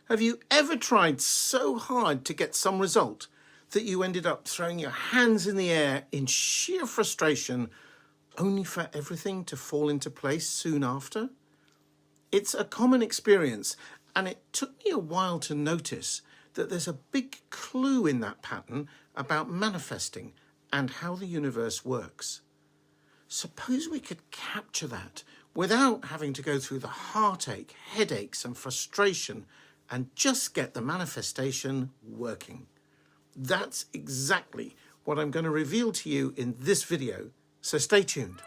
Have you ever tried so hard to get some result that you ended up throwing your hands in the air in sheer frustration, only for everything to fall into place soon after? It's a common experience, and it took me a while to notice that there's a big clue in that pattern about manifesting and how the universe works. Suppose we could capture that without having to go through the heartache, headaches, and frustration, and just get the manifestation working. That's exactly what I'm going to reveal to you in this video, so stay tuned.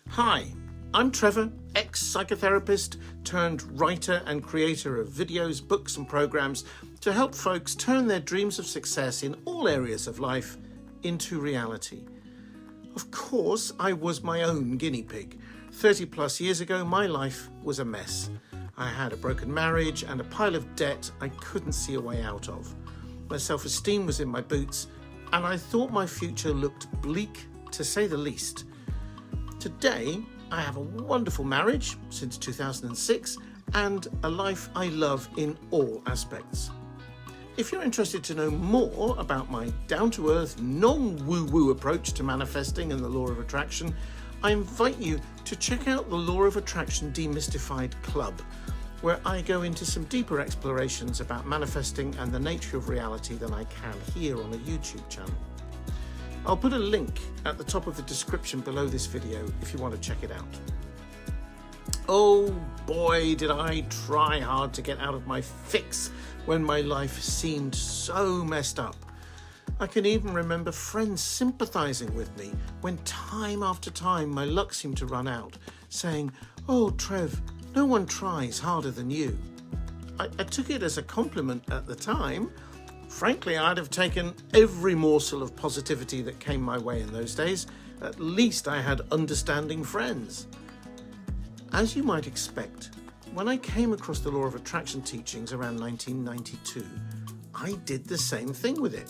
Hi, I'm Trevor, ex-psychotherapist turned writer and creator of videos, books and programs to help folks turn their dreams of success in all areas of life into reality. Of course, I was my own guinea pig. 30 plus years ago, my life was a mess. I had a broken marriage and a pile of debt I couldn't see a way out of. My self-esteem was in my boots, and I thought my future looked bleak, to say the least. Today, I have a wonderful marriage since 2006 and a life I love in all aspects. If you're interested to know more about my down-to-earth, non-woo-woo approach to manifesting and the law of attraction, I invite you to check out the Law of Attraction Demystified Club, where I go into some deeper explorations about manifesting and the nature of reality than I can here on a YouTube channel. I'll put a link at the top of the description below this video if you want to check it out. Oh boy, did I try hard to get out of my fix when my life seemed so messed up. I can even remember friends sympathizing with me when time after time my luck seemed to run out, saying, "Oh, Trev, no one tries harder than you." I took it as a compliment at the time. Frankly, I'd have taken every morsel of positivity that came my way in those days. At least I had understanding friends. As you might expect, when I came across the Law of Attraction teachings around 1992, I did the same thing with it.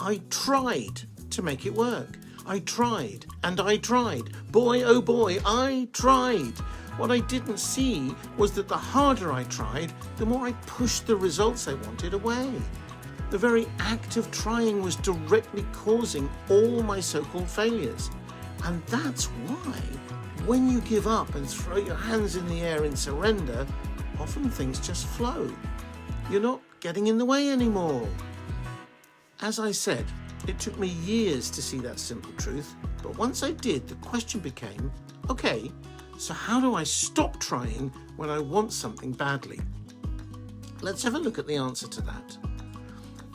I tried to make it work. I tried and I tried. Boy, oh boy, I tried. What I didn't see was that the harder I tried, the more I pushed the results I wanted away. The very act of trying was directly causing all my so-called failures. And that's why, when you give up and throw your hands in the air in surrender, often things just flow. You're not getting in the way anymore. As I said, it took me years to see that simple truth, but once I did, the question became, okay, so how do I stop trying when I want something badly? Let's have a look at the answer to that.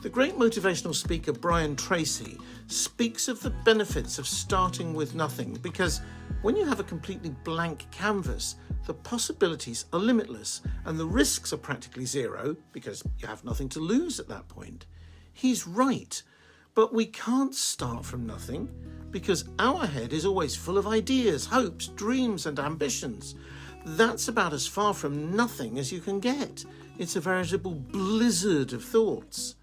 The great motivational speaker Brian Tracy speaks of the benefits of starting with nothing, because when you have a completely blank canvas, the possibilities are limitless and the risks are practically zero because you have nothing to lose at that point. He's right, but we can't start from nothing because our head is always full of ideas, hopes, dreams and ambitions. That's about as far from nothing as you can get. It's a veritable blizzard of thoughts.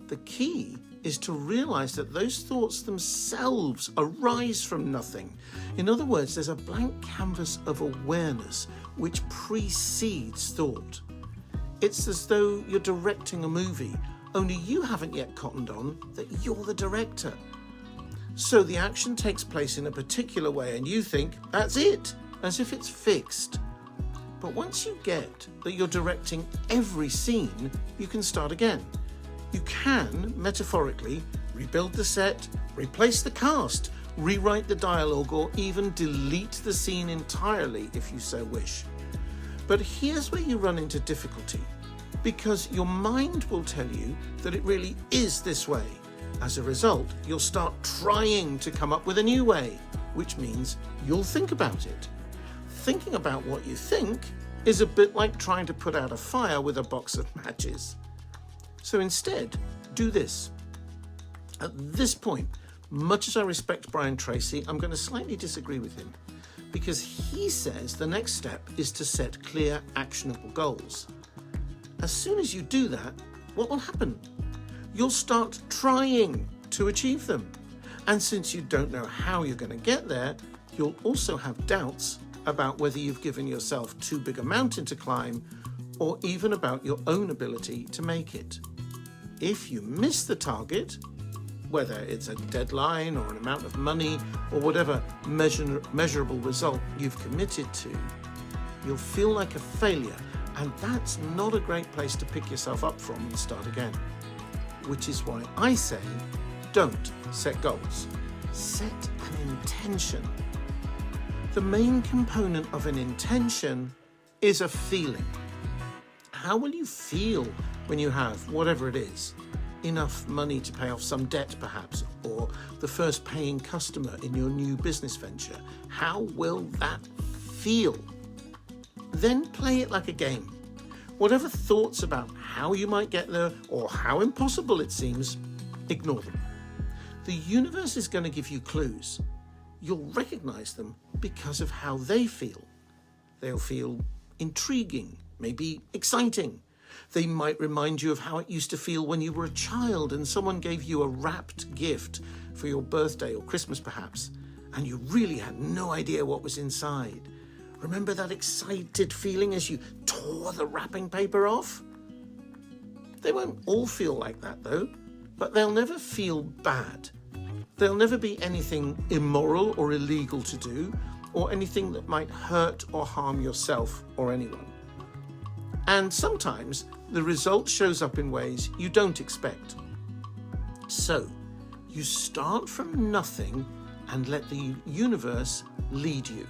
The key is to realize that those thoughts themselves arise from nothing. In other words, there's a blank canvas of awareness which precedes thought. It's as though you're directing a movie, only you haven't yet cottoned on that you're the director. So the action takes place in a particular way and you think, that's it, as if it's fixed. But once you get that you're directing every scene, you can start again. You can, metaphorically, rebuild the set, replace the cast, rewrite the dialogue, or even delete the scene entirely if you so wish. But here's where you run into difficulty, because your mind will tell you that it really is this way. As a result, you'll start trying to come up with a new way, which means you'll think about it. Thinking about what you think is a bit like trying to put out a fire with a box of matches. So instead, do this. At this point, much as I respect Brian Tracy, I'm going to slightly disagree with him, because he says the next step is to set clear, actionable goals. As soon as you do that, what will happen? You'll start trying to achieve them. And since you don't know how you're going to get there, you'll also have doubts about whether you've given yourself too big a mountain to climb, or even about your own ability to make it. If you miss the target, whether it's a deadline or an amount of money or whatever measurable result you've committed to, you'll feel like a failure, and that's not a great place to pick yourself up from and start again. Which is why I say, don't set goals. Set an intention. The main component of an intention is a feeling. How will you feel when you have, whatever it is, enough money to pay off some debt perhaps, or the first paying customer in your new business venture? How will that feel? Then play it like a game. Whatever thoughts about how you might get there or how impossible it seems, ignore them. The universe is going to give you clues. You'll recognize them because of how they feel. They'll feel intriguing, maybe exciting. They might remind you of how it used to feel when you were a child and someone gave you a wrapped gift for your birthday or Christmas perhaps, and you really had no idea what was inside. Remember that excited feeling as you tore the wrapping paper off? They won't all feel like that though, but they'll never feel bad. There'll never be anything immoral or illegal to do, or anything that might hurt or harm yourself or anyone. And sometimes the result shows up in ways you don't expect. So, you start from nothing and let the universe lead you.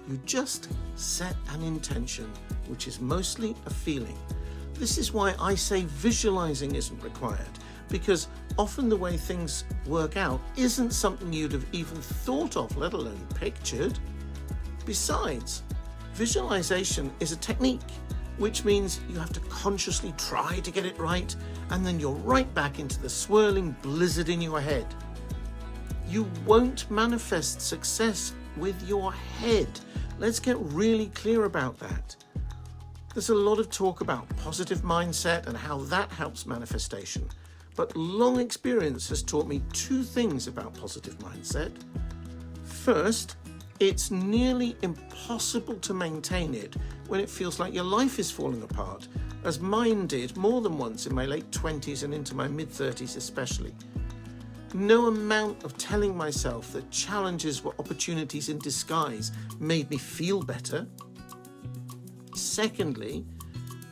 You just set an intention, which is mostly a feeling. This is why I say visualizing isn't required, because often the way things work out isn't something you'd have even thought of, let alone pictured. Besides, visualization is a technique, which means you have to consciously try to get it right, and then you're right back into the swirling blizzard in your head. You won't manifest success with your head. Let's get really clear about that. There's a lot of talk about positive mindset and how that helps manifestation, but long experience has taught me two things about positive mindset. First, it's nearly impossible to maintain it when it feels like your life is falling apart, as mine did more than once in my late 20s and into my mid-30s especially. No amount of telling myself that challenges were opportunities in disguise made me feel better. Secondly,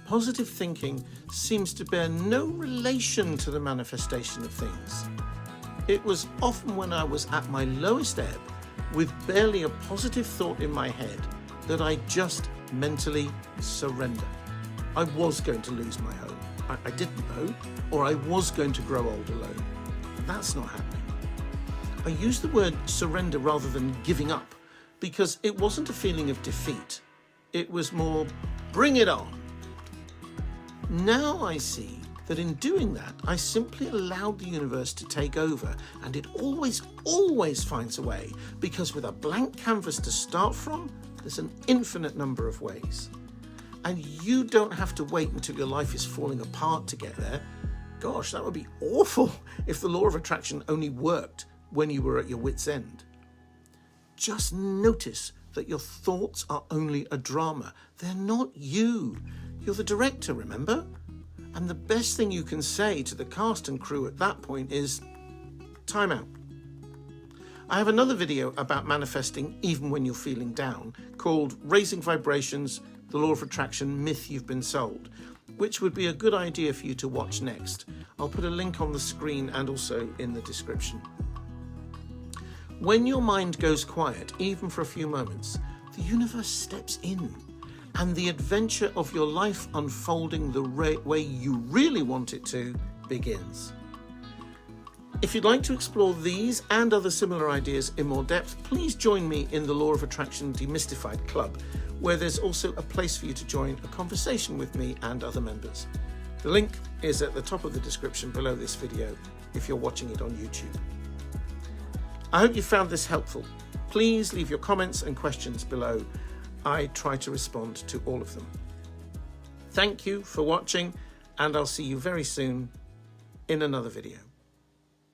positive thinking seems to bear no relation to the manifestation of things. It was often when I was at my lowest ebb, with barely a positive thought in my head, that I just mentally surrender. I was going to lose my home. I didn't know, or I was going to grow old alone. That's not happening. I use the word surrender rather than giving up because it wasn't a feeling of defeat. It was more, bring it on. Now I see that in doing that, I simply allowed the universe to take over, and it always finds a way, because with a blank canvas to start from, there's an infinite number of ways. And you don't have to wait until your life is falling apart to get there. Gosh, that would be awful if the law of attraction only worked when you were at your wit's end. Just notice that your thoughts are only a drama. They're not you. You're the director, remember? And the best thing you can say to the cast and crew at that point is, time out. I have another video about manifesting even when you're feeling down, called Raising Vibrations, the Law of Attraction Myth You've Been Sold, which would be a good idea for you to watch next. I'll put a link on the screen and also in the description. When your mind goes quiet, even for a few moments, the universe steps in, and the adventure of your life unfolding the way you really want it to begins. If you'd like to explore these and other similar ideas in more depth, please join me in the Law of Attraction Demystified Club, where there's also a place for you to join a conversation with me and other members. The link is at the top of the description below this video if you're watching it on YouTube. I hope you found this helpful. Please leave your comments and questions below. I try to respond to all of them. Thank you for watching, and I'll see you very soon in another video.